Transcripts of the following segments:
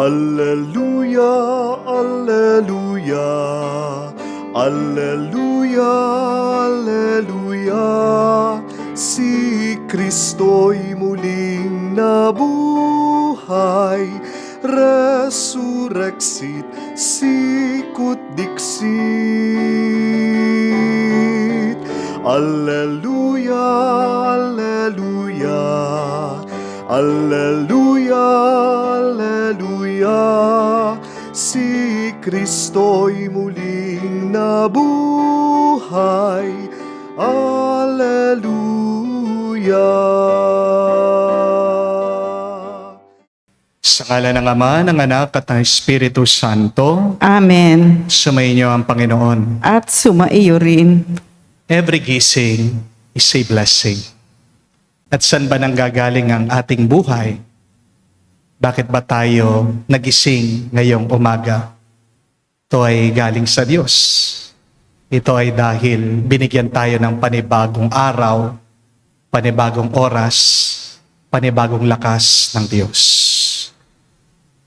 Alleluia, alleluia, alleluia, alleluia. Si Kristo'y muling nabuhay, resurrexit sicut dixit. Alleluia, alleluia, alleluia, alleluia. Si Kristo'y muling nabuhay, alleluia. Sa ngala ng Ama, ng Anak at ng Espiritu Santo, Amen. sumainyo ang Panginoon. At sumaiyo rin. Every gising is a blessing. At saan ba nanggagaling ang ating buhay? Bakit ba tayo nagising ngayong umaga? Ito ay galing sa Diyos. Ito ay dahil binigyan tayo ng panibagong araw, panibagong oras, panibagong lakas ng Diyos.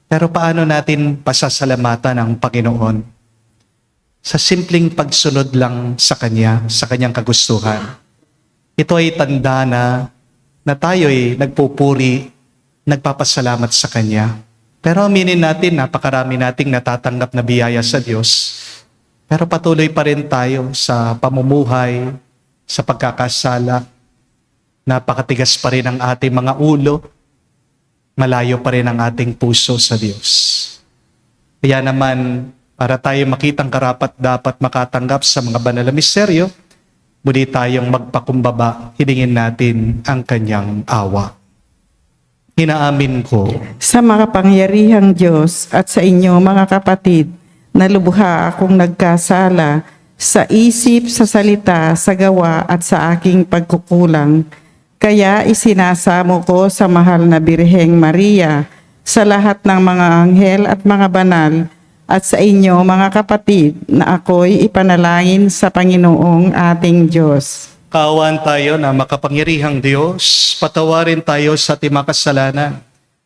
Pero paano natin pasasalamatan ang Panginoon? Sa simpleng pagsunod lang sa Kanya, sa Kanyang kagustuhan. Ito ay tanda na tayo'y nagpupuri, nagpapasalamat sa Kanya. Pero aminin natin, napakarami nating natatanggap na biyaya sa Diyos. Pero patuloy pa rin tayo sa pamumuhay, sa pagkakasala. Napakatigas pa rin ang ating mga ulo. Malayo pa rin ang ating puso sa Diyos. Kaya naman, para tayo makitang karapat-dapat makatanggap sa mga banal na misteryo, muli tayong magpakumbaba, hilingin natin ang Kanyang awa. Hinaamin ko Sa makapangyarihang Diyos at sa inyo mga kapatid, na lubha akong nagkasala sa isip, sa salita, sa gawa at sa aking pagkukulang. Kaya isinasamo ko sa mahal na Birheng Maria, sa lahat ng mga anghel at mga banal, at sa inyo mga kapatid, na ako'y ipanalangin sa Panginoong ating Diyos. kaawaan tayo na makapangyarihang Diyos, patawarin tayo sa ating mga kasalanan,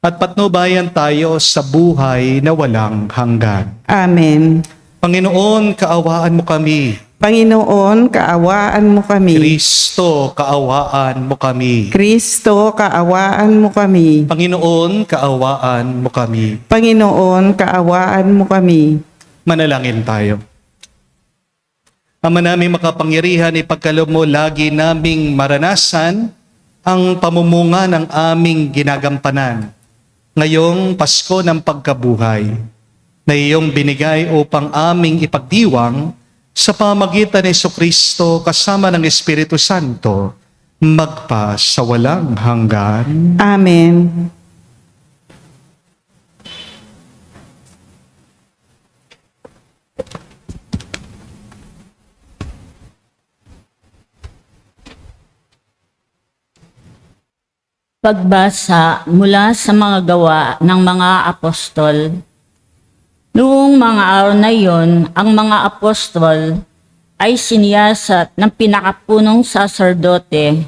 at patnubayan tayo sa buhay na walang hanggan. Amen. Panginoon, kaawaan mo kami. Panginoon, kaawaan mo kami. Kristo, kaawaan mo kami. Kristo, kaawaan mo kami. Panginoon, kaawaan mo kami. Panginoon, kaawaan mo kami. Manalangin tayo. Ama namin makapangyarihan, ipagkaloob mo lagi naming maranasan ang pamumunga ng aming ginagampanan. Ngayong Pasko ng pagkabuhay, na iyong binigay upang aming ipagdiwang sa pamagitan ni Jesucristo kasama ng Espiritu Santo, magpa sa walang hanggan. Amen. Pagbasa mula sa mga gawa ng mga apostol. Noong mga araw na iyon, ang mga apostol ay siniyasat ng pinakapunong saserdote.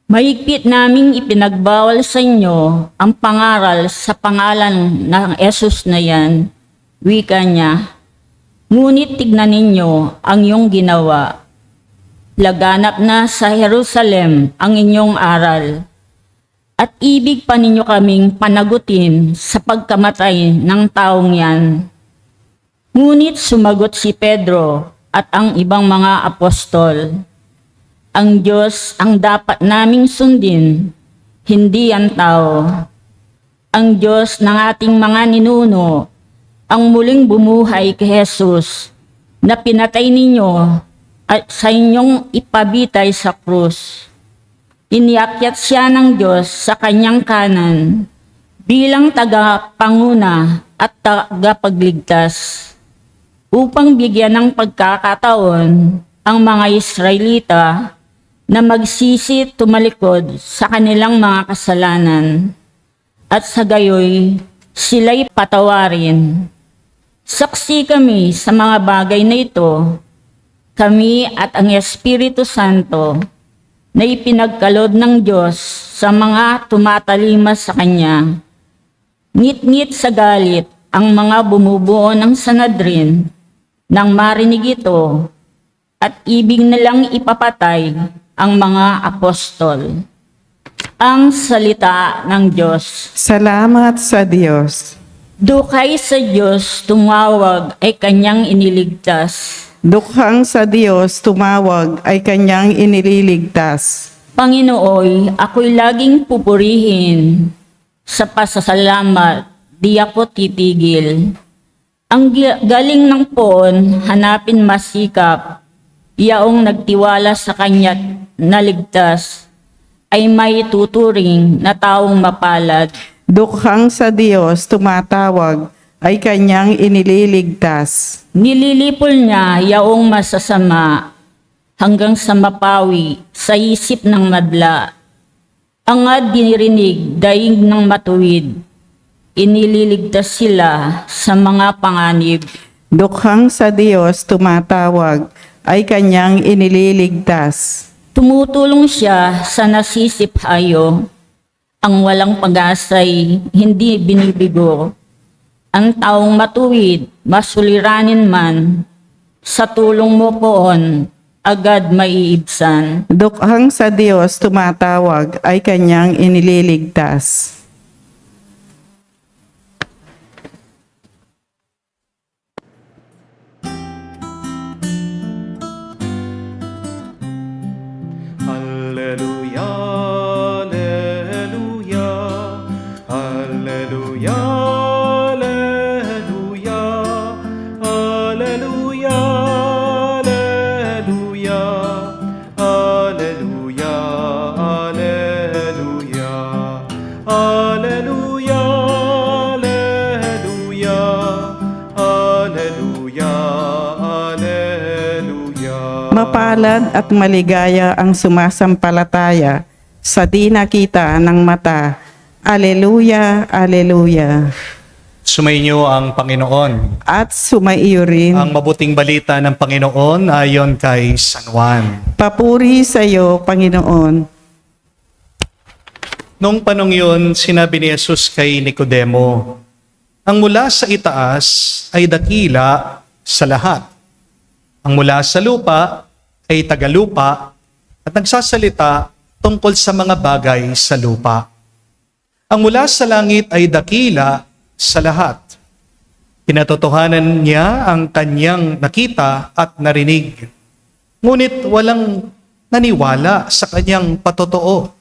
Mahigpit naming ipinagbawal sa inyo ang pangaral sa pangalan ng Jesus na yan, wika niya. Ngunit tignan ninyo ang iyong ginawa. Laganap na sa Jerusalem ang inyong aral. At ibig pa ninyo kaming panagutin sa pagkamatay ng taong yan. Ngunit sumagot si Pedro at ang ibang mga apostol, ang Diyos ang dapat naming sundin, hindi ang tao. Ang Diyos ng ating mga ninuno, ang muling bumuhay kay Jesus, na pinatay ninyo at sa inyong ipabitay sa krus. Iniakyat siya ng Diyos sa kanyang kanan bilang tagapanguna at tagapagligtas upang bigyan ng pagkakataon ang mga Israelita na magsisi tumalikod sa kanilang mga kasalanan at sa gayoy sila'y patawarin. Saksi kami sa mga bagay na ito, kami at ang Espiritu Santo na ipinagkaloob ng Diyos sa mga tumatalima sa Kanya. Ngit-ngit sa galit ang mga bumubuo ng Sanhedrin nang marinig ito at ibig nilang ipapatay ang mga apostol. Ang salita ng Diyos. Salamat sa Diyos. Dukay sa Diyos tumawag ay kanyang iniligtas. Dukhang sa Diyos tumawag ay kanyang inililigtas. Panginooy, ako'y laging pupurihin. Sa pasasalamat, di ako titigil. Ang galing ng poon, hanapin masikap. Yaong nagtiwala sa kanya't naligtas, ay may tuturing na taong mapalad. Dukhang sa Diyos tumatawag ay kanyang inililigtas. Nililipol niya yaong masasama hanggang sa mapawi sa isip ng madla. Angad dinirinig daig ng matuwid, inililigtas sila sa mga panganib. Dukhang sa Diyos tumatawag ay kanyang inililigtas. Tumutulong siya sa nasisiphayo. Ang walang pag-asa'y hindi binibigo. Ang taong matuwid, masuliranin man, sa tulong mo poon, agad maiibsan. Dukhang sa Diyos tumatawag ay kanyang inililigtas. Alleluia, alleluia, alleluia, alleluia, alleluia, alleluia, alleluia, alleluia, alleluia, alleluia, alleluia. Mapalad at maligaya ang sumasampalataya sa di nakita ng mata. Aleluya, aleluya. Sumainyo ang Panginoon. At sumaiyo rin. Ang mabuting balita ng Panginoon ayon kay San Juan. Papuri sa iyo, Panginoon. Noong panong yun, sinabi ni Jesus kay Nicodemo, ang mula sa itaas ay dakila sa lahat. Ang mula sa lupa ay tagalupa at nagsasalita tungkol sa mga bagay sa lupa. Ang mula sa langit ay dakila sa lahat. Pinatotohanan niya ang kanyang nakita at narinig. Ngunit walang naniwala sa kanyang patotoo.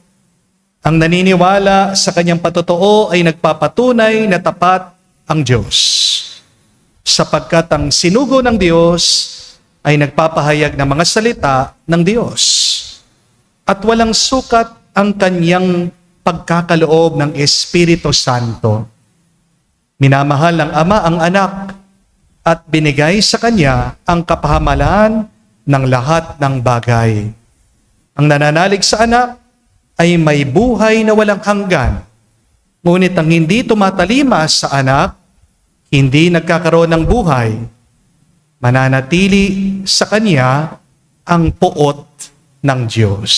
Ang naniniwala sa kanyang patotoo ay nagpapatunay na tapat ang Diyos. Sapagkat ang sinugo ng Diyos ay nagpapahayag ng mga salita ng Diyos. At walang sukat ang kanyang pagkakaloob ng Espiritu Santo. Minamahal ng Ama ang anak at binigay sa kanya ang kapahamalan ng lahat ng bagay. Ang nananalig sa anak ay may buhay na walang hanggan. Ngunit ang hindi tumatalima sa anak, hindi nagkakaroon ng buhay. Mananatili sa kanya ang puot ng Diyos.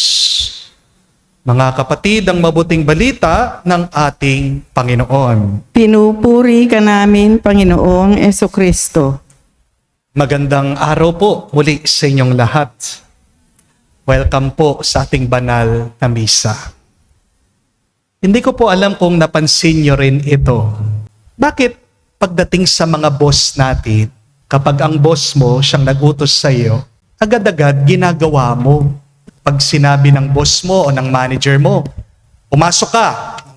Mga kapatid, ang mabuting balita ng ating Panginoon. Pinupuri ka namin, Panginoong Esukristo. Magandang araw po muli sa inyong lahat. Welcome po sa ating banal na misa. Hindi ko po alam kung napansin nyo rin ito. Bakit pagdating sa mga boss natin, kapag ang boss mo siyang nag-utos sa iyo, agad-agad ginagawa mo. Pag sinabi ng boss mo o ng manager mo, pumasok ka,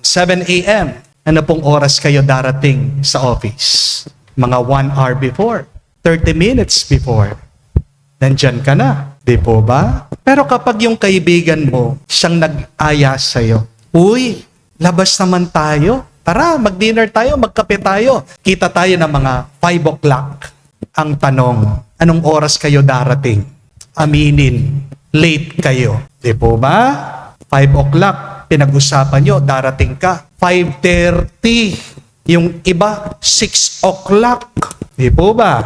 7 a.m. Ano pong oras kayo darating sa office? Mga 1 hour before, 30 minutes before. Nandyan ka na, di po ba? Pero kapag yung kaibigan mo, siyang nag-aya sa'yo, uy, labas naman tayo. Tara, mag-dinner tayo, magkape tayo. Kita tayo ng mga 5 o'clock. Ang tanong, anong oras kayo darating? Aminin, late kayo. Di po ba? 5 o'clock, pinag-usapan nyo, darating ka. 5:30, yung iba, 6 o'clock. Di po ba?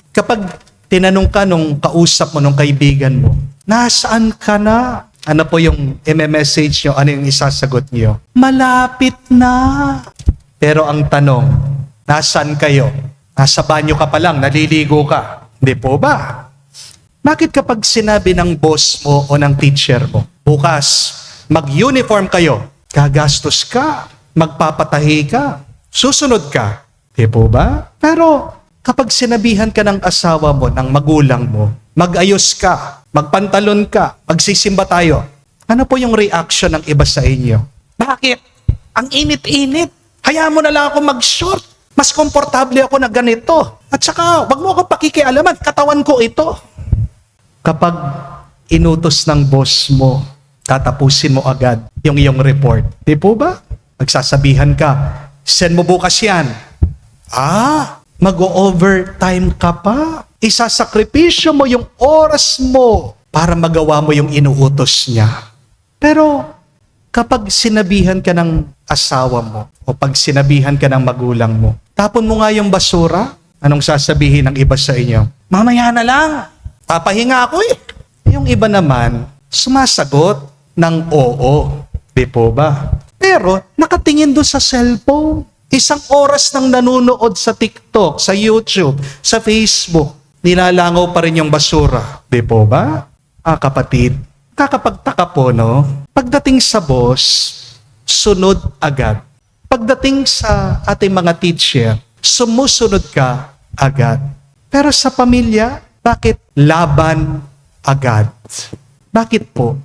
Kapag tinanong ka nung kausap mo, nung kaibigan mo, nasaan ka na? Ano po yung message nyo? Ano yung isasagot nyo? Malapit na. Pero ang tanong, nasaan kayo? Nasa banyo ka pa lang, naliligo ka. Hindi po ba? Bakit kapag sinabi ng boss mo o ng teacher mo, bukas, mag-uniform kayo, gagastos ka, magpapatahi ka, susunod ka. Di po ba? Pero kapag sinabihan ka ng asawa mo, ng magulang mo, mag-ayos ka, magpantalon ka, magsisimba tayo, ano po yung reaction ng iba sa inyo? Bakit? Ang init-init. Hayaan mo na lang ako mag-short. Mas komportable ako na ganito. At saka, wag mo ako pakikialaman, katawan ko ito. Kapag inutos ng boss mo, tatapusin mo agad yung iyong report. Di po ba? Magsasabihan ka, send mo bukas yan. Mag-overtime ka pa. Isasakripisyo mo yung oras mo para magawa mo yung inuutos niya. Pero kapag sinabihan ka ng asawa mo o pag sinabihan ka ng magulang mo, tapon mo nga yung basura, anong sasabihin ng iba sa inyo? Mamaya na lang, papahinga ako eh. Yung iba naman, sumasagot ng oo. Di po ba? Pero nakatingin doon sa cellphone. Isang oras nang nanonood sa TikTok, sa YouTube, sa Facebook, nilalangaw pa rin yung basura. Di po ba? Kapatid, kakapagtaka po, no? Pagdating sa boss, sunod agad. Pagdating sa ating mga teacher, sumusunod ka agad. Pero sa pamilya, bakit laban agad? Bakit po?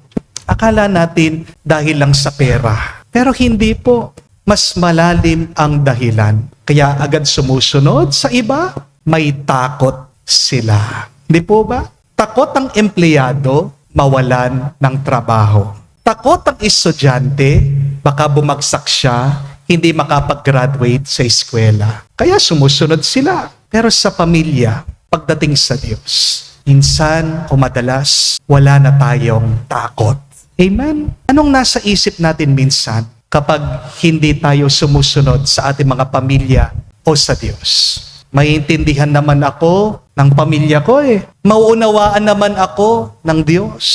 Akala natin dahil lang sa pera. Pero hindi po. Mas malalim ang dahilan. Kaya agad sumusunod sa iba, may takot sila. Hindi po ba? Takot ang empleyado mawalan ng trabaho. Takot ang estudyante, baka bumagsak siya, hindi makapag-graduate sa eskwela. Kaya sumusunod sila. Pero sa pamilya, pagdating sa Diyos, minsan o madalas, wala na tayong takot. Amen? Anong nasa isip natin minsan kapag hindi tayo sumusunod sa ating mga pamilya o sa Diyos? Maiintindihan naman ako ng pamilya ko eh. Mauunawaan naman ako ng Diyos.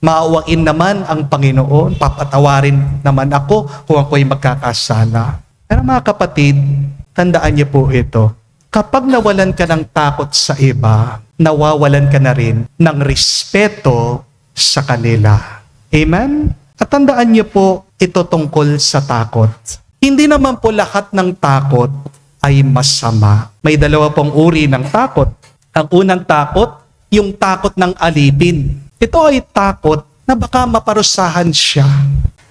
Maawain naman ang Panginoon. Papatawarin naman ako kung ako'y magkakasala. Pero mga kapatid, tandaan niyo po ito. Kapag nawalan ka ng takot sa iba, nawawalan ka na rin ng respeto sa kanila. Amen? At tandaan niyo po, ito tungkol sa takot. Hindi naman po lahat ng takot ay masama. May dalawa pong uri ng takot. Ang unang takot, yung takot ng alipin. Ito ay takot na baka maparusahan siya.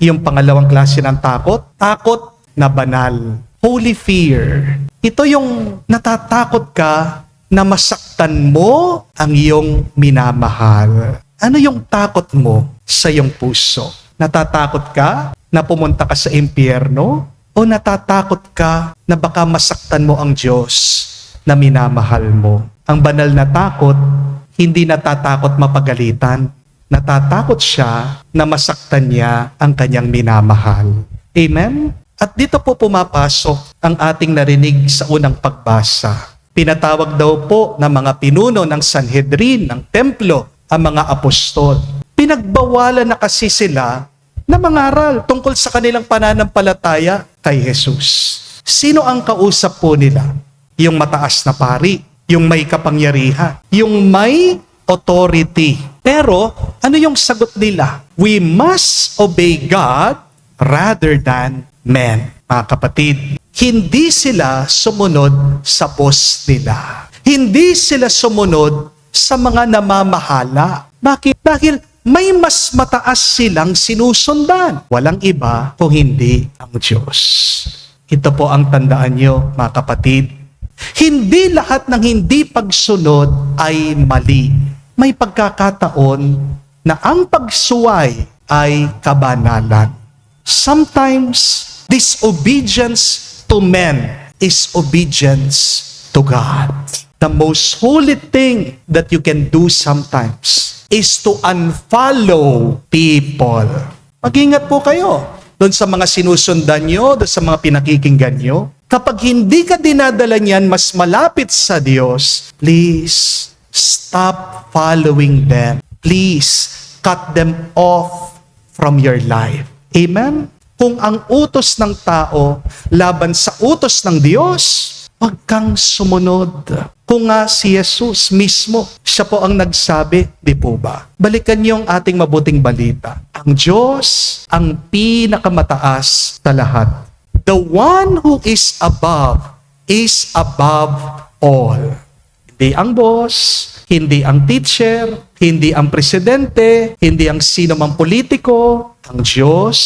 Yung pangalawang klase ng takot, takot na banal. Holy fear. Ito yung natatakot ka na masaktan mo ang iyong minamahal. Ano yung takot mo sa iyong puso? Natatakot ka na pumunta ka sa impyerno? O natatakot ka na baka masaktan mo ang Diyos na minamahal mo? Ang banal na takot, hindi natatakot mapagalitan. Natatakot siya na masaktan niya ang kanyang minamahal. Amen? At dito po pumapasok ang ating narinig sa unang pagbasa. Pinatawag daw po ng mga pinuno ng Sanhedrin, ng templo, ang mga apostol. Pinagbawalan na kasi sila na mangaral tungkol sa kanilang pananampalataya kay Jesus. Sino ang kausap po nila? Yung mataas na pari, yung may kapangyarihan, yung may authority. Pero ano yung sagot nila? We must obey God rather than men. Mga kapatid, hindi sila sumunod sa boss nila. Hindi sila sumunod sa mga namamahala. Bakit? Dahil may mas mataas silang sinusundan. Walang iba kung hindi ang Diyos. Ito po ang tandaan nyo, mga kapatid. Hindi lahat ng hindi pagsunod ay mali. May pagkakataon na ang pagsuway ay kabanalan. Sometimes, disobedience to men is obedience to God. The most holy thing that you can do sometimes is to unfollow people. Mag-ingat po kayo doon sa mga sinusundan nyo, doon sa mga pinakikinggan nyo. Kapag hindi ka dinadala niyan mas malapit sa Diyos, please stop following them. Please cut them off from your life. Amen? Kung ang utos ng tao laban sa utos ng Diyos, huwag kang sumunod. Kung nga si Jesus mismo, siya po ang nagsabi, di po ba? Balikan niyo ang ating mabuting balita. Ang Diyos ang pinakamataas sa lahat. The one who is above all. Hindi ang boss, hindi ang teacher, hindi ang presidente, hindi ang sino mang politiko. Ang Diyos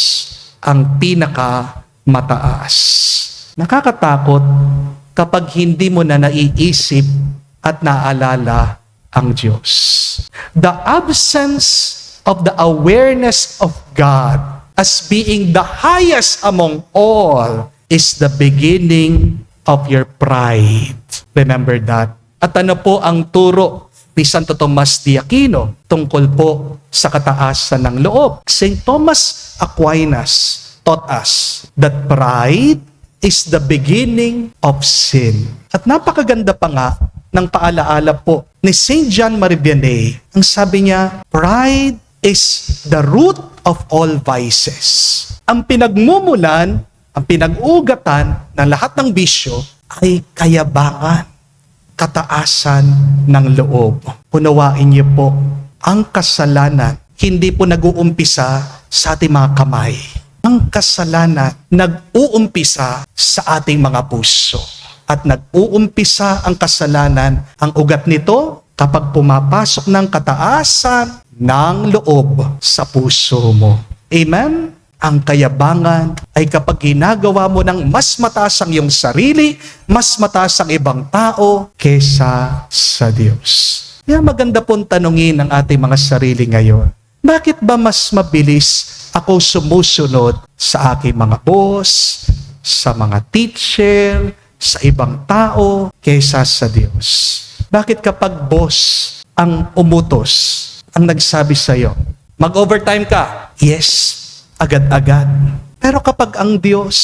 ang pinakamataas. Nakakatakot kapag hindi mo na naiisip at naalala ang Diyos. The absence of the awareness of God as being the highest among all is the beginning of your pride. Remember that. At ano po ang turo ni Santo Tomas de Aquino tungkol po sa kataasan ng loob? St. Thomas Aquinas taught us that pride is the beginning of sin. At napakaganda pa nga ng paalaala po ni St. John Marie Vianney. Ang sabi niya, pride is the root of all vices. Ang pinagmumulan, ang pinag-ugatan ng lahat ng bisyo ay kayabangan, kataasan ng loob. Unawain niyo po, ang kasalanan hindi po nag-uumpisa sa ating mga kamay. Ang kasalanan nag-uumpisa sa ating mga puso. At nag-uumpisa ang kasalanan, ang ugat nito, kapag pumapasok ng kataasan ng loob sa puso mo. Amen? Ang kayabangan ay kapag ginagawa mo ng mas mataas ang iyong sarili, mas mataas ang ibang tao kesa sa Diyos. Kaya maganda pong tanungin ang ating mga sarili ngayon. Bakit ba mas mabilis ako sumusunod sa aking mga boss, sa mga teacher, sa ibang tao, kaysa sa Diyos? Bakit kapag boss ang umutos, ang nagsabi sa iyo, mag-overtime ka? Yes, agad-agad. Pero kapag ang Diyos,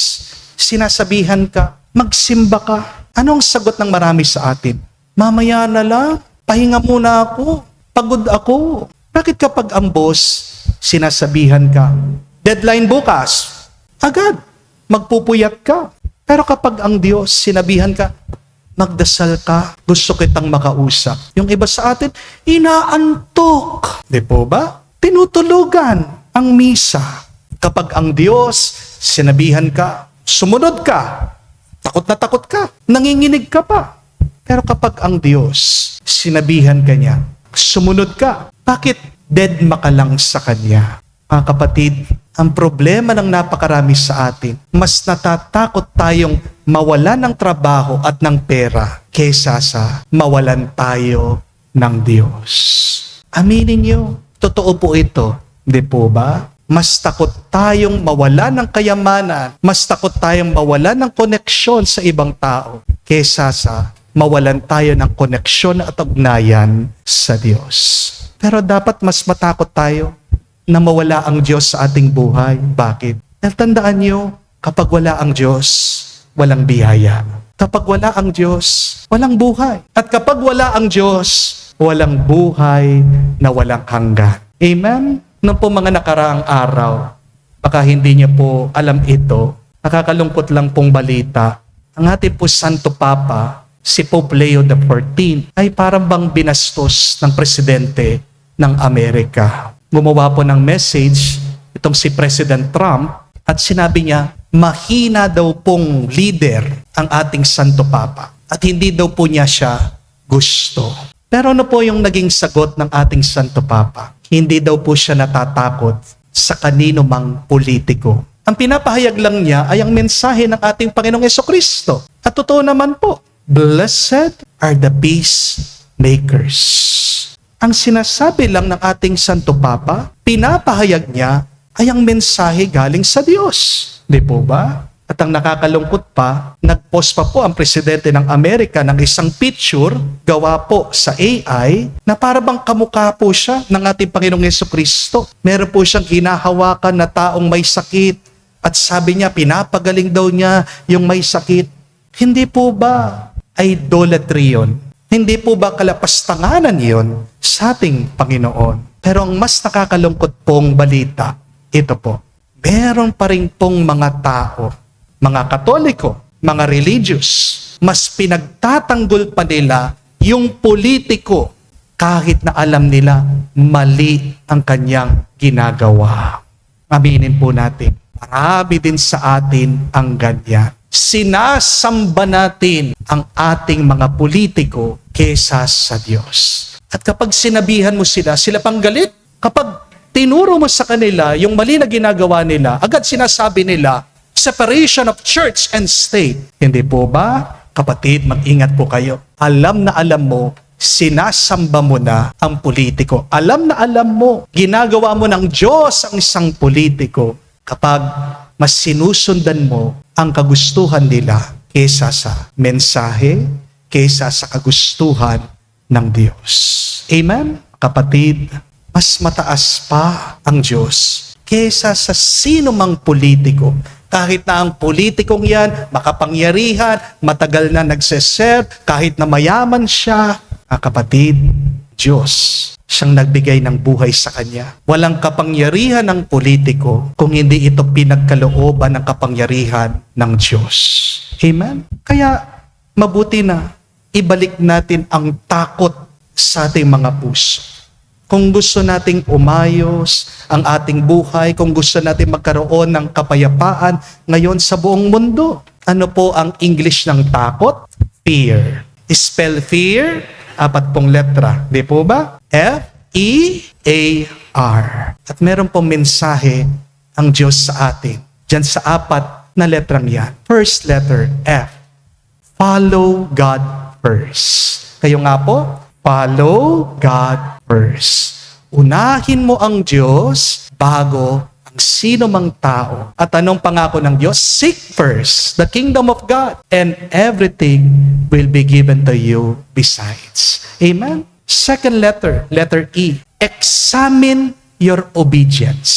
sinasabihan ka, magsimba ka, anong sagot ng marami sa atin? Mamaya na lang, pahinga muna ako, pagod ako. Bakit kapag ang boss, sinasabihan ka, deadline bukas, agad, magpupuyat ka. Pero kapag ang Diyos, sinabihan ka, magdasal ka, gusto kitang makausap. Yung iba sa atin, inaantok. Di po ba? Tinutulugan ang misa. Kapag ang Diyos, sinabihan ka, sumunod ka, takot ka, nanginginig ka pa. Pero kapag ang Diyos, sinabihan ka niya, sumunod ka, bakit deadma ka lang sa Kanya? Mga kapatid, ang problema ng napakarami sa atin, mas natatakot tayong mawalan ng trabaho at ng pera kaysa sa mawalan tayo ng Diyos. Aminin niyo, totoo po ito, di po ba? Mas takot tayong mawalan ng kayamanan, mas takot tayong mawalan ng koneksyon sa ibang tao kaysa sa mawalan tayo ng koneksyon at ugnayan sa Diyos. Pero dapat mas matakot tayo na mawala ang Diyos sa ating buhay. Bakit? Dahil tandaan nyo, kapag wala ang Diyos, walang biyaya. Kapag wala ang Diyos, walang buhay. At kapag wala ang Diyos, walang buhay na walang hanggan. Amen? Nung po mga nakaraang araw, baka hindi niyo po alam ito, nakakalungkot lang pong balita. Ang ating po Santo Papa, si Pope Leo XIV, ay parang bang binastos ng presidente ng Amerika. Gumawa po ng message itong si President Trump at sinabi niya, mahina daw pong leader ang ating Santo Papa at hindi daw po niya siya gusto. Pero ano po yung naging sagot ng ating Santo Papa? Hindi daw po siya natatakot sa kanino mang politiko. Ang pinapahayag lang niya ay ang mensahe ng ating Panginoong Jesucristo. At totoo naman po, blessed are the peacemakers. Ang sinasabi lang ng ating Santo Papa, pinapahayag niya ay ang mensahe galing sa Diyos. Di po ba? At ang nakakalungkot pa, nag-post pa po ang presidente ng Amerika ng isang picture gawa po sa AI na parang kamukha po siya ng ating Panginoong Jesucristo. Meron po siyang hinahawakan na taong may sakit at sabi niya, pinapagaling daw niya yung may sakit. Hindi po ba idolatry yun? Hindi po ba kalapastanganan yon sa ating Panginoon? Pero ang mas nakakalungkot pong balita, ito po. meron pa rin pong mga tao, mga Katoliko, mga religious, mas pinagtatanggol pa nila yung politiko kahit na alam nila mali ang kanyang ginagawa. Aminin po natin, marami din sa atin ang ganyan. Sinasamba natin ang ating mga politiko kesa sa Diyos. At kapag sinabihan mo sila, sila pang galit. Kapag tinuro mo sa kanila yung mali na ginagawa nila, agad sinasabi nila, separation of church and state. Hindi po ba? Kapatid, mag-ingat po kayo. Alam na alam mo, sinasamba mo na ang politiko. Alam na alam mo, ginagawa mo ng Diyos ang isang politiko kapag mas sinusundan mo ang kagustuhan nila kesa sa mensahe, kesa sa kagustuhan ng Diyos. Amen? Kapatid, mas mataas pa ang Diyos kesa sa sino mang politiko. Kahit na ang politikong yan, makapangyarihan, matagal na nagseserve, kahit na mayaman siya, kapatid, Diyos siyang nagbigay ng buhay sa kanya. Walang kapangyarihan ng politiko kung hindi ito pinagkalooban ng kapangyarihan ng Diyos. Amen? Kaya mabuti na ibalik natin ang takot sa ating mga puso. Kung gusto nating umayos ang ating buhay, kung gusto nating magkaroon ng kapayapaan ngayon sa buong mundo. Ano po ang English ng takot? Fear. Spell fear, 4 letra. Di po ba? F-E-A-R. At meron pong mensahe ang Diyos sa atin. Diyan sa 4 na letrang yan. First letter, F. Follow God first. Kayo nga po, follow God first. Unahin mo ang Diyos bago ang sino mang tao. At anong pangako ng Diyos? Seek first the kingdom of God and everything will be given to you besides. Amen? Second letter, letter E. Examine your obedience.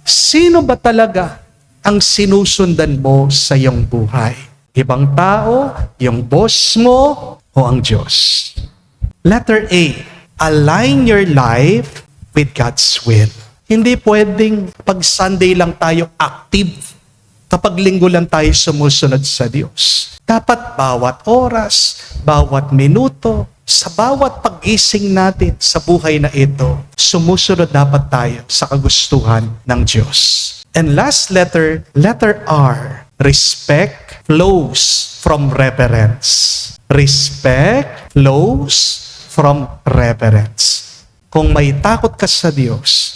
Sino ba talaga ang sinusundan mo sa iyong buhay? Ibang tao, yung boss mo, o ang Diyos? Letter A. Align your life with God's will. Hindi pwedeng pag Sunday lang tayo active, kapag linggo lang tayo sumusunod sa Diyos. Dapat bawat oras, bawat minuto, sa bawat pag-gising natin sa buhay na ito, sumusunod dapat tayo sa kagustuhan ng Diyos. And last letter, letter R. Respect flows from reverence. Respect flows from reverence. Kung may takot ka sa Diyos,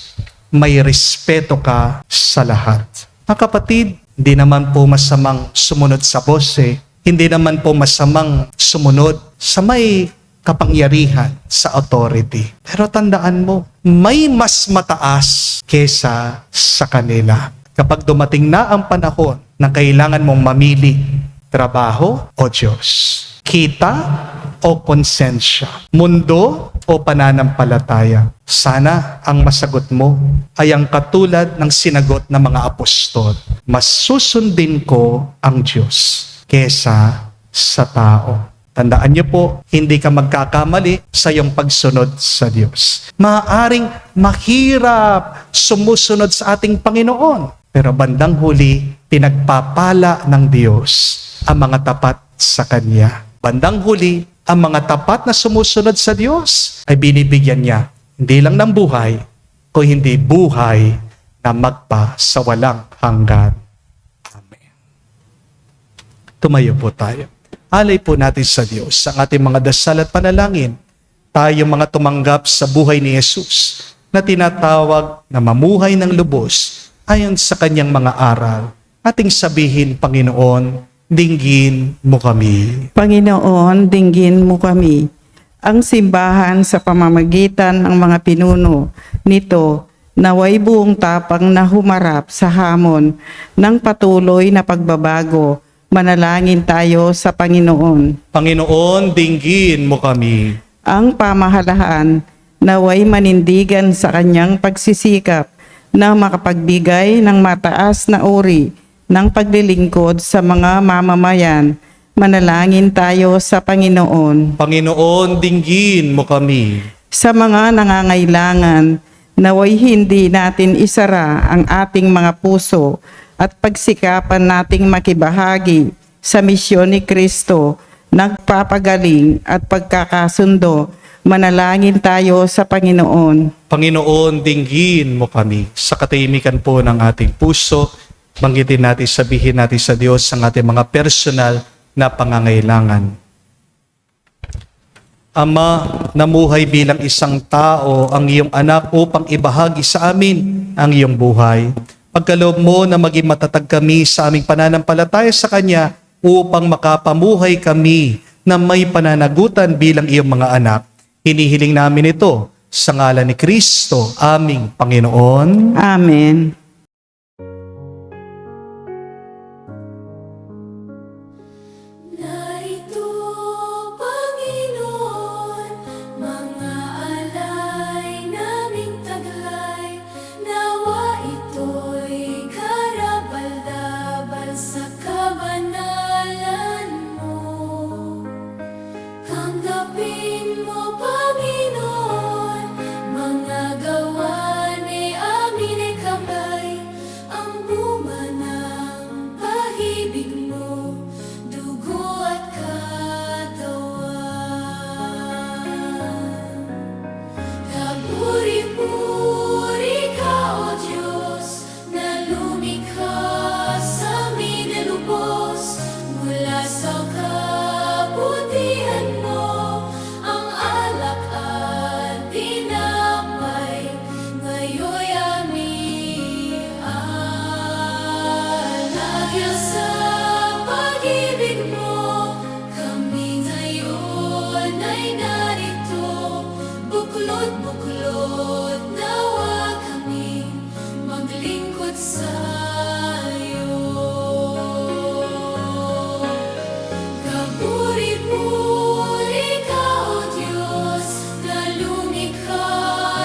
may respeto ka sa lahat. Mga kapatid, hindi naman po masamang sumunod sa boss eh. Hindi naman po masamang sumunod sa may kapangyarihan, sa authority. Pero tandaan mo, may mas mataas kesa sa kanila. Kapag dumating na ang panahon na kailangan mong mamili, trabaho o Diyos, kita o konsensya, mundo o pananampalataya. Sana ang masagot mo ay ang katulad ng sinagot ng mga apostol. Mas susundin ko ang Diyos kesa sa tao. Tandaan niyo po, hindi ka magkakamali sa iyong pagsunod sa Diyos. Maaaring mahirap sumusunod sa ating Panginoon. Pero bandang huli, pinagpapala ng Diyos ang mga tapat sa Kanya. Bandang huli, ang mga tapat na sumusunod sa Diyos ay binibigyan niya hindi lang ng buhay, kung hindi buhay na magpa sa walang hanggan. Amen. Tumayo po tayo. Alay po natin sa Diyos ang ating mga dasal at panalangin. Tayo mga tumanggap sa buhay ni Jesus na tinatawag na mamuhay ng lubos ayon sa kanyang mga aral. Ating sabihin, Panginoon, dinggin mo kami. Panginoon, dinggin mo kami. Ang simbahan sa pamamagitan ng mga pinuno nito naway buong tapang na humarap sa hamon ng patuloy na pagbabago. Manalangin tayo sa Panginoon. Panginoon, dinggin mo kami. Ang pamahalaan naway manindigan sa kanyang pagsisikap na makapagbigay ng mataas na uri ng paglilingkod sa mga mamamayan. Manalangin tayo sa Panginoon. Panginoon, dinggin mo kami. Sa mga nangangailangan Naway hindi natin isara ang ating mga puso at pagsikapan nating makibahagi sa misyon ni Kristo, nagpapagaling at pagkakasundo. Manalangin tayo sa Panginoon. Panginoon, dinggin mo kami sa katahimikan po ng ating puso. Banggitin natin, sabihin natin sa Diyos ang ating mga personal na pangangailangan. Ama, namuhay bilang isang tao ang iyong anak upang ibahagi sa amin ang iyong buhay. Pagkaloob mo na maging matatag kami sa aming pananampalataya sa Kanya upang makapamuhay kami na may pananagutan bilang iyong mga anak. Hinihiling namin ito sa ngalan ni Kristo, aming Panginoon. Amen. Narito, Panginoon, mga alay naming taglay, nawa ito'y karabal-dabal sa kabanalan mo. Tanggapin mo, Panginoon, mga gawa ni amin ay kamay, ang bunga ng pag-ibig mo, dugo at katawan. Kapuri-puri ka, O Diyos, na lumikha sa amin na lubos, mula sa kabutihan mo, ang alak at tinapay, ngayoy aming alagya sa pag-ibig mo. Kami ngayon ay narito, buklod-buklod nawa kami maglingkod sa'yo. Kapuri-puri ka, O Diyos, na lumikha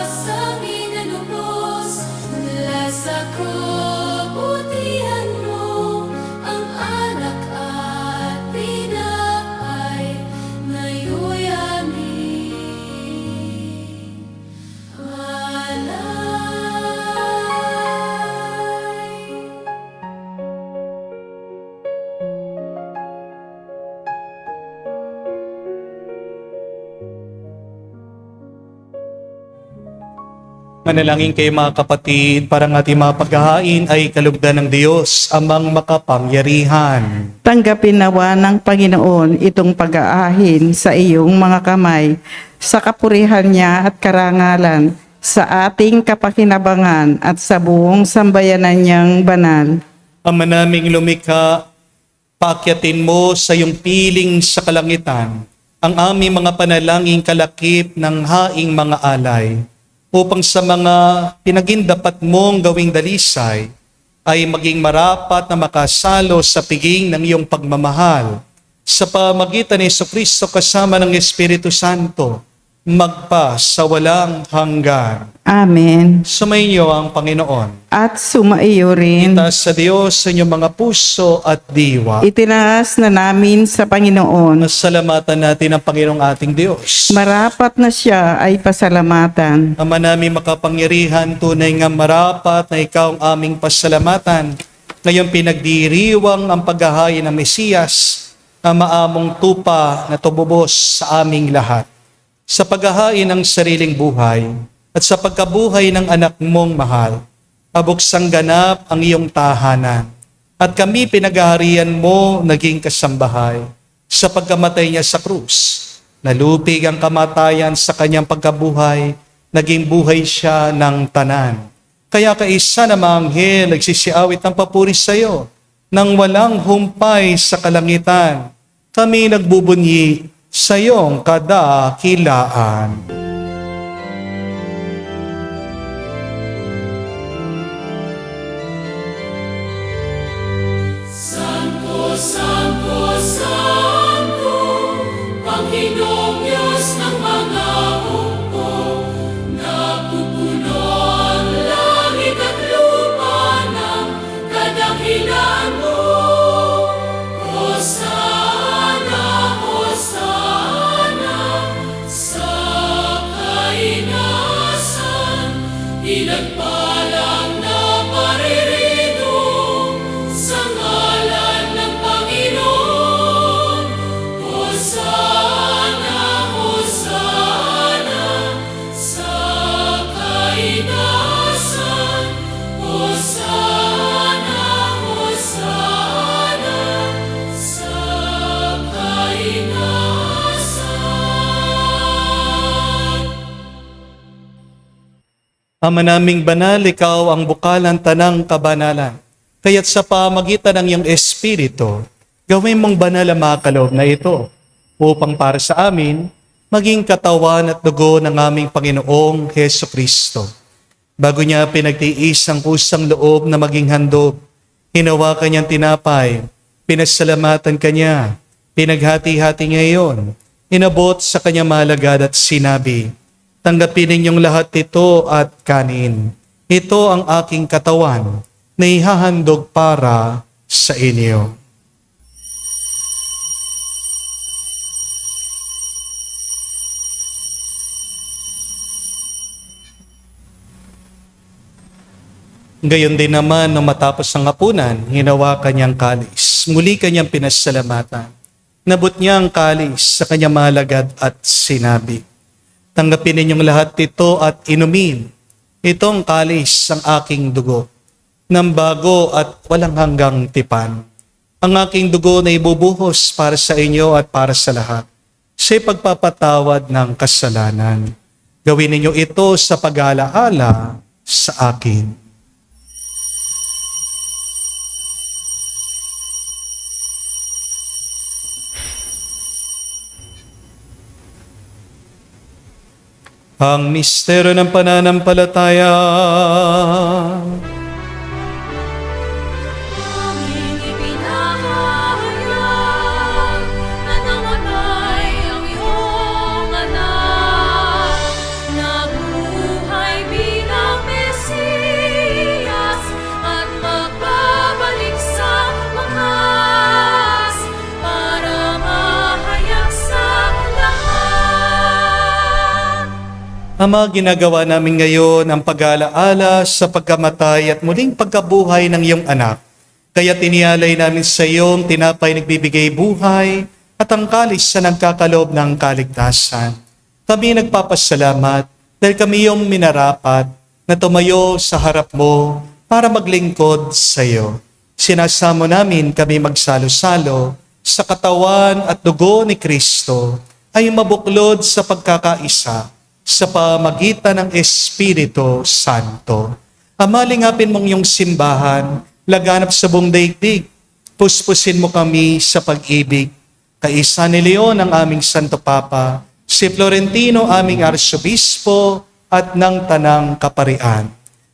sa amin na lubos, mula sa kabutihan mo, ang alak at tinapay, ngayoy aming alay. Manalangin kayo mga kapatid, para ang ating mga paghahain ay kalugdan ng Diyos, amang makapangyarihan. Tanggapin nawa ng Panginoon itong pag-aahin sa iyong mga kamay, sa kapurihan niya at karangalan, sa ating kapakinabangan at sa buong sambayanan niyang banal. Ama naming lumikha, paakyatin mo sa iyong piling sa kalangitan ang aming mga panalangin kalakip ng haing mga alay, upang sa mga pinagindapat mong gawing dalisay ay maging marapat na makasalo sa piging ng iyong pagmamahal. Sa pamagitan ni Jesucristo kasama ng Espiritu Santo, magpa sa walang hanggan. Amen. Sumainyo ang Panginoon. At sumaiyo rin. Itaas sa Diyos sa inyong mga puso at diwa. Itinaas na namin sa Panginoon. Salamatan natin ang Panginoong ating Diyos. Marapat na siya ay pasalamatan. Ama namin makapangyarihan, tunay nga marapat na ikaw ang aming pasalamatan. Ngayon pinagdiriwang ang paghahain ng Mesiyas na maamong tupa na tububos sa aming lahat. Sa paghahain ng sariling buhay at sa pagkabuhay ng anak mong mahal, pabuksang ganap ang iyong tahanan. At kami pinaghaharian mo naging kasambahay sa pagkamatay niya sa krus. Nalupig ang kamatayan sa kanyang pagkabuhay, naging buhay siya ng tanan. Kaya kaisa na mga anghel nagsisiawit ng papuri sa iyo, nang walang humpay sa kalangitan, kami nagbubunyi sa iyong kadakilaan. Santo, Santo, Santo, Panginoong Diyos ng mga hukbo, napupuno ang langit at lupa ng kadakilaan mo. Hosana, Hosana, sa Ama naming banal, ikaw ang bukalan tanang kabanalan. Kaya't sa pamagitan ng iyong Espiritu, gawin mong banal ang mga kaloob na ito upang para sa amin, maging katawan at dugo ng aming Panginoong Heso Kristo. Bago niya pinagtiis ang kusang loob na maging handog, hinawakan niyang tinapay, pinasalamatan kanya, pinaghati-hati ngayon, inabot sa kanya malagad at sinabi, tanggapin ninyong lahat ito at kanin. Ito ang aking katawan na ihahandog para sa inyo. Gayon din naman nung matapos ang hapunan, hinawakan niyang kalis. Muli kanyang pinasalamatan. Nabot niya ang kalis sa kanyang malagad at sinabi, tanggapin ninyong lahat ito at inumin. Itong kalis ang aking dugo, ng bago at walang hanggang tipan. Ang aking dugo na ibubuhos para sa inyo at para sa lahat, sa pagpapatawad ng kasalanan. Gawin ninyo ito sa pag-aalaala sa akin. Ang misteryo ng pananampalataya. Aming ipinahayag na namatay ang iyong anak, nabuhay bilang Mesiyas at magbabalik sa wakas para mahayag sa lahat. Ama, ginagawa namin ngayon ang pag-aalaala sa pagkamatay at muling pagkabuhay ng iyong anak. Kaya tinialay namin sa iyong tinapay nagbibigay buhay at ang kalis sa nagkakaloob ng kaligtasan. Kami nagpapasalamat dahil kami iyong minarapat na tumayo sa harap mo para maglingkod sa iyo. Sinasamo namin kami magsalo-salo sa katawan at dugo ni Kristo ay mabuklod sa pagkakaisa sa pamagitan ng Espiritu Santo. Ama, lingapin mong iyong simbahan, laganap sa buong daigdig. Puspusin mo kami sa pag-ibig. Kaisa ni Leon ang aming Santo Papa, si Florentino aming Arsobispo at ng Tanang Kaparian.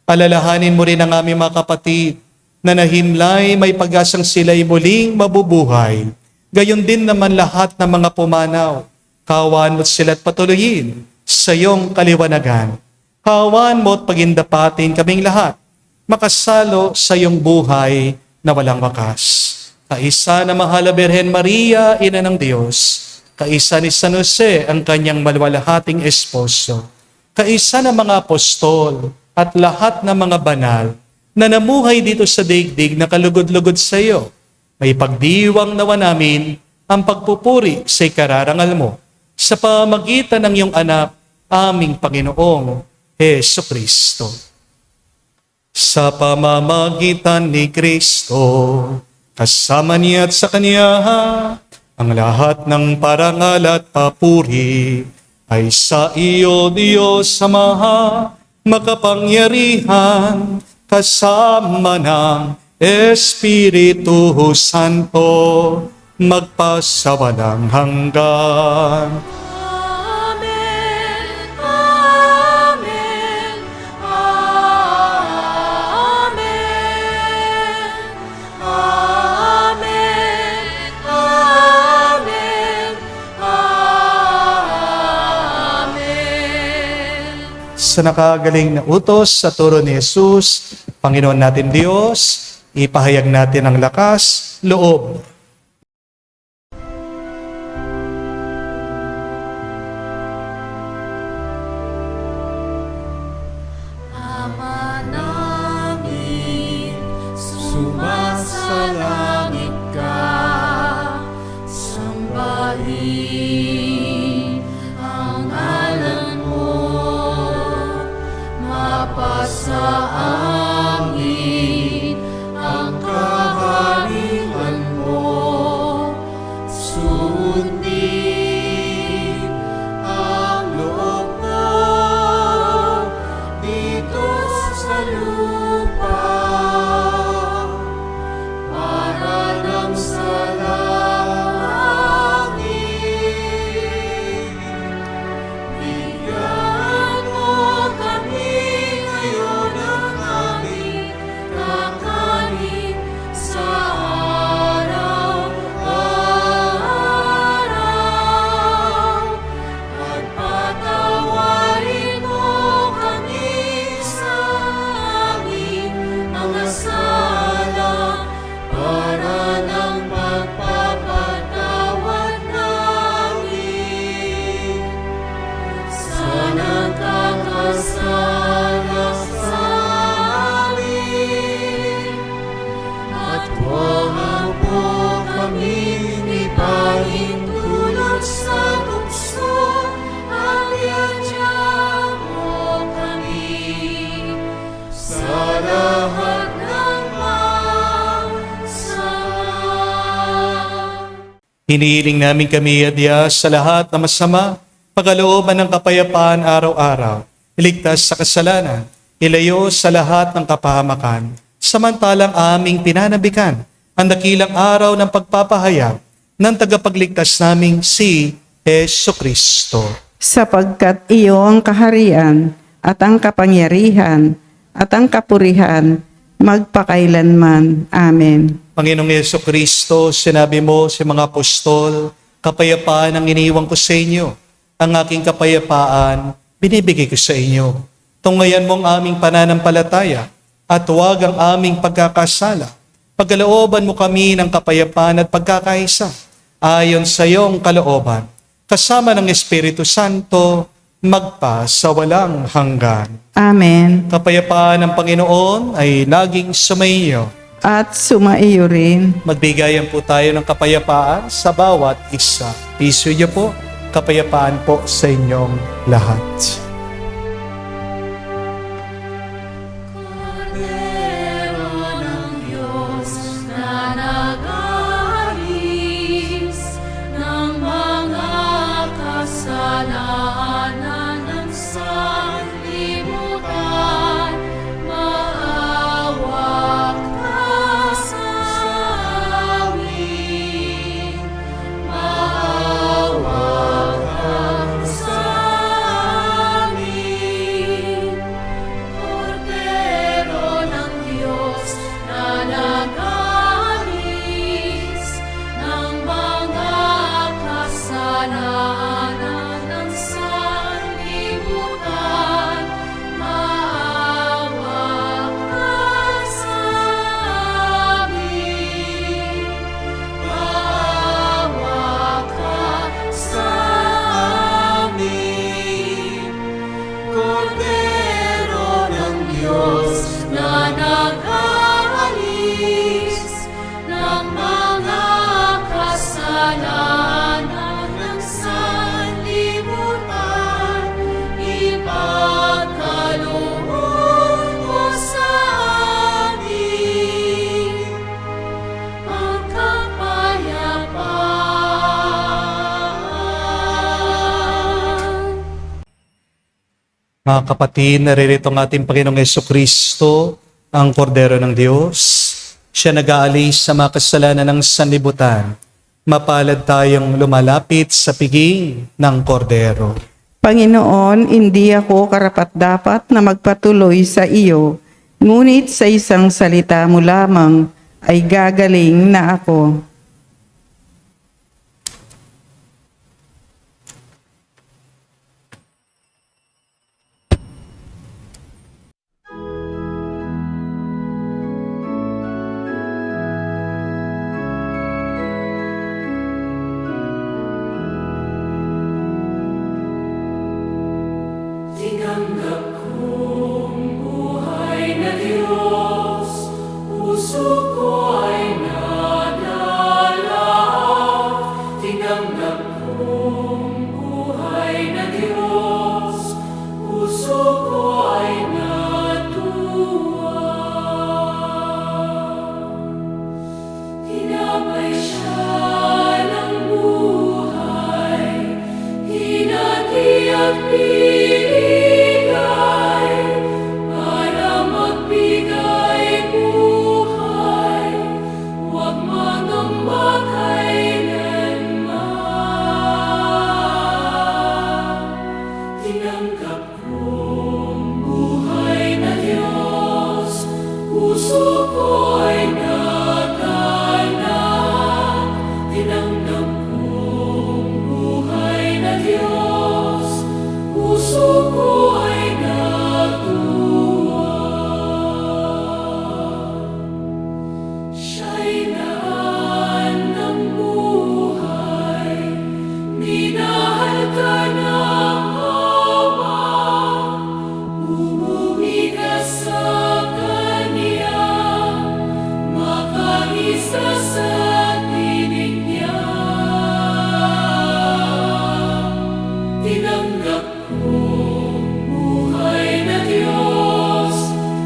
Alalahanin mo rin ang aming mga kapatid na nahimlay may pag-asang sila'y muling mabubuhay. Gayon din naman lahat ng mga pumanaw. Kawan mo't sila't patuloyin sa iyong kaliwanagan. Kawan mo at pagindapatin kaming lahat, makasalo sa iyong buhay na walang wakas. Kaisa na mahal na Birhen Maria, Ina ng Diyos, kaisa ni San Jose, ang kanyang malwalahating esposo, kaisa ng mga apostol at lahat ng mga banal na namuhay dito sa daigdig na kalugod-lugod sa iyo, may pagdiwang nawa namin ang pagpupuri sa ikararangal mo sa pamagitan ng iyong anak, aming Panginoong Heso Kristo. Sa pamamagitan ni Kristo, kasama niya at sa Kanya, ang lahat ng parangal at papuri ay sa iyo, Diyos Ama, makapangyarihan, kasama ng Espiritu Santo, magpasawalang hanggan. Sa nakagaling na utos sa turo ni Jesus, Panginoon natin Diyos, ipahayag natin ang lakas, loob. Ama namin, sumasalangit ka, sambahin ang ngalan mo, mapasa amin ang kaharian mo, Hinihiling namin kami, Adya, sa lahat na masama, pagkalooban ng kapayapaan araw-araw, iligtas sa kasalanan, ilayo sa lahat ng kapahamakan, samantalang aming pinanabikan ang dakilang araw ng pagpapahayag ng tagapagligtas naming si Jesucristo. Sapagkat iyo ang kaharian at ang kapangyarihan at ang kapurihan magpakailanman. Amen. Panginoong Jesucristo, sinabi mo sa mga apostol, kapayapaan ang iniwan ko sa inyo. Ang aking kapayapaan, binibigay ko sa inyo. Tunghayan mo ang aming pananampalataya at huwag ang aming pagkakasala. Pagkalooban mo kami ng kapayapaan at pagkakaisa ayon sa iyong kalooban. Kasama ng Espiritu Santo, magpa sa walang hanggan. Amen. Kapayapaan ng Panginoon ay laging sumainyo. At sumaiyo rin. Magbigayan po tayo ng kapayapaan sa bawat isa. Piso niyo po, kapayapaan po sa inyong lahat. Kordero ng Diyos na nag-aalis ng mga kasalanan ng sanlibutan, maawa ka sa amin. Maawa ka sa amin. Kordero ng Diyos na nag-aalis ng mga kasalanan ng sanlibutan, maawa ka sa amin. Maawa ka sa amin. Kordero ng Diyos na nag-aalis ng mga kasalanan ng sanlibutan, ipagkaloob mo sa amin ang kapayapaan. Mga kapatid, naririto ang ating Panginoong Jesucristo, ang Kordero ng Diyos. Siya nag-aalis sa mga kasalanan ng sanlibutan. Mapalad tayong lumalapit sa piging ng Kordero. Panginoon, hindi ako karapat-dapat na magpatuloy sa iyo, ngunit sa isang salita mo lamang ay gagaling na ako. Tinanggap kong buhay na Diyos, puso ko ay nadalak. Tinanggap kong buhay na Diyos, puso ko ay natuwa. Tinapay siya ng buhay, hinati at binigay, para magbigay buhay, huwag mangamba kailanman. Tinanggap kong buhay na Diyos, puso ko ay naganak. Tinanggap kong buhay na Diyos, puso ko ay natuwa. Siya'y daan ng buhay, minahal ka ng Ama. Umuwi ka sa Kanya, makaisa sa tinig niya. Tinanggap kong buhay na Diyos,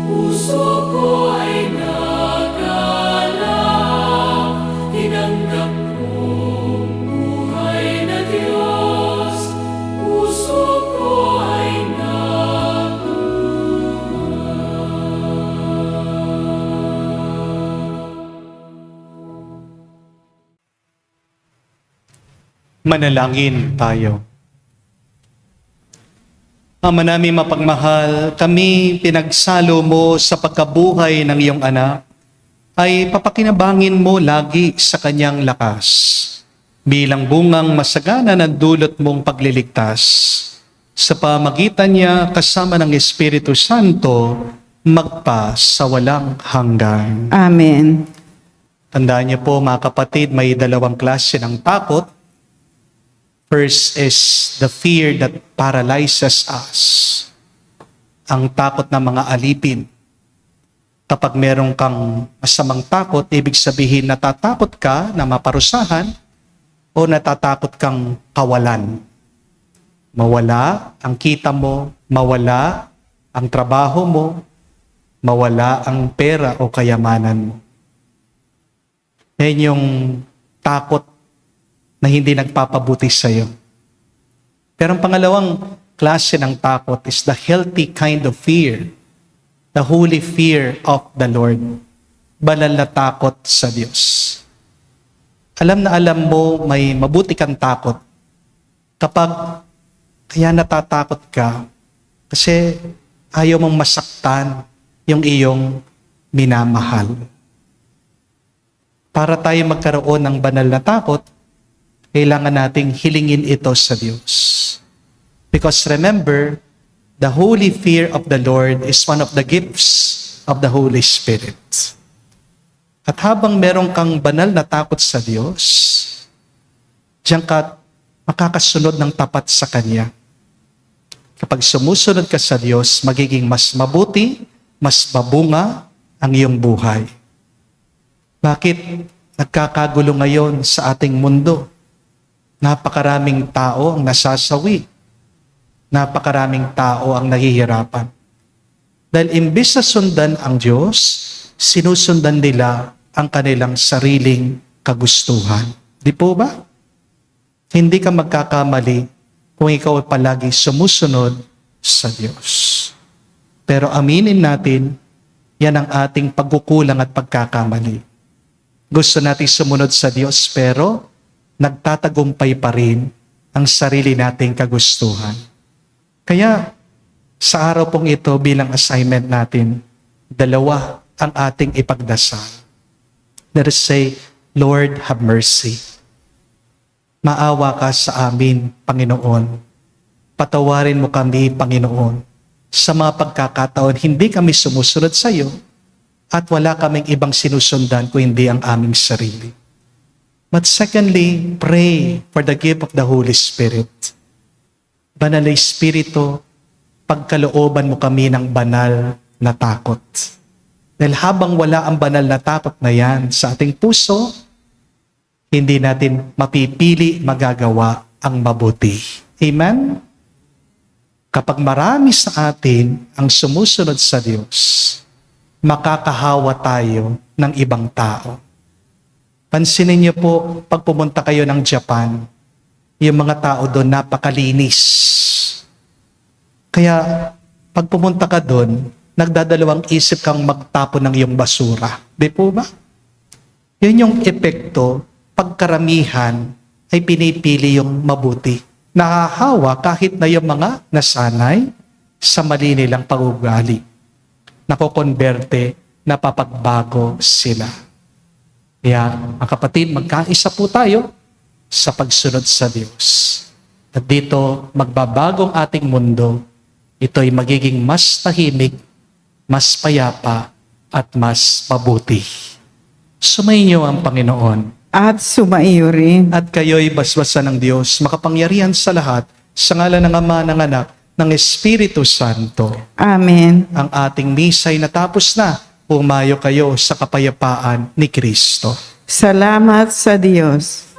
puso ko ay nagalak. Tinanggap kong Manalangin tayo. Ama namin mapagmahal, kami pinagsalo mo sa pagkabuhay ng iyong anak, ay papakinabangin mo lagi sa kanyang lakas, bilang bungang masagana na dulot mong pagliligtas. Sa pamagitan niya kasama ng Espiritu Santo, magpa sa walang hanggan. Amen. Tandaan niyo po mga kapatid, may dalawang klase ng takot. First is the fear that paralyzes us. Ang takot ng mga alipin. Kapag meron kang masamang takot, ibig sabihin natatakot ka na maparusahan o natatakot kang kawalan. Mawala ang kita mo, mawala ang trabaho mo, mawala ang pera o kayamanan mo. Yan yung takot na hindi nagpapabuti sa iyo. Pero ang pangalawang klase ng takot is the healthy kind of fear, the holy fear of the Lord. Banal na takot sa Diyos. Alam na alam mo may mabuti kang takot kapag kaya natatakot ka kasi ayaw mong masaktan yung iyong minamahal. Para tayo magkaroon ng banal na takot, kailangan nating hilingin ito sa Diyos. Because remember, the holy fear of the Lord is one of the gifts of the Holy Spirit. At habang meron kang banal na takot sa Diyos, diyan ka makakasunod ng tapat sa Kanya. Kapag sumusunod ka sa Diyos, magiging mas mabuti, mas mabunga ang iyong buhay. Bakit nagkakagulo ngayon sa ating mundo? Napakaraming tao ang nasasawi. Napakaraming tao ang nahihirapan. Dahil imbis na sundan ang Diyos, sinusundan nila ang kanilang sariling kagustuhan. Di po ba? Hindi ka magkakamali kung ikaw ay palagi sumusunod sa Diyos. Pero aminin natin, yan ang ating pagkukulang at pagkakamali. Gusto natin sumunod sa Diyos pero nagtatagumpay pa rin ang sarili nating kagustuhan. Kaya sa araw pong ito bilang assignment natin, dalawa ang ating ipagdasal. Let us say, Lord, have mercy. Maawa ka sa amin, Panginoon. Patawarin mo kami, Panginoon, sa mga pagkakataon hindi kami sumusunod sa iyo at wala kaming ibang sinusundan kung hindi ang aming sarili. But secondly, pray for the gift of the Holy Spirit. Banal na Espiritu, pagkalooban mo kami ng banal na takot. Dahil habang wala ang banal na takot na yan sa ating puso, hindi natin mapipili magagawa ang mabuti. Amen? Kapag marami sa atin ang sumusunod sa Diyos, makakahawa tayo ng ibang tao. Pansinin niyo po, pag pumunta kayo ng Japan, yung mga tao doon napakalinis. Kaya pag pumunta ka doon, nagdadalawang isip kang magtapon ng iyong basura. Di po ba? Yun yung epekto, pagkaramihan ay pinipili yung mabuti. Nahahawa kahit na yung mga nasanay sa mali nilang pag-ugali. Nakokonberte, napapagbago sila. Kaya, mga kapatid, magkaisa po tayo sa pagsunod sa Diyos. At dito, magbabagong ating mundo. Ito ay magiging mas tahimik, mas payapa, at mas mabuti. Sumainyo ang Panginoon. At sumaiyo rin. At kayo'y basbasan ng Diyos, makapangyarihan sa lahat, sa ngalan ng Ama, ng Anak, ng Espiritu Santo. Amen. Ang ating misa'y natapos na. Pumayo kayo sa kapayapaan ni Kristo. Salamat sa Diyos.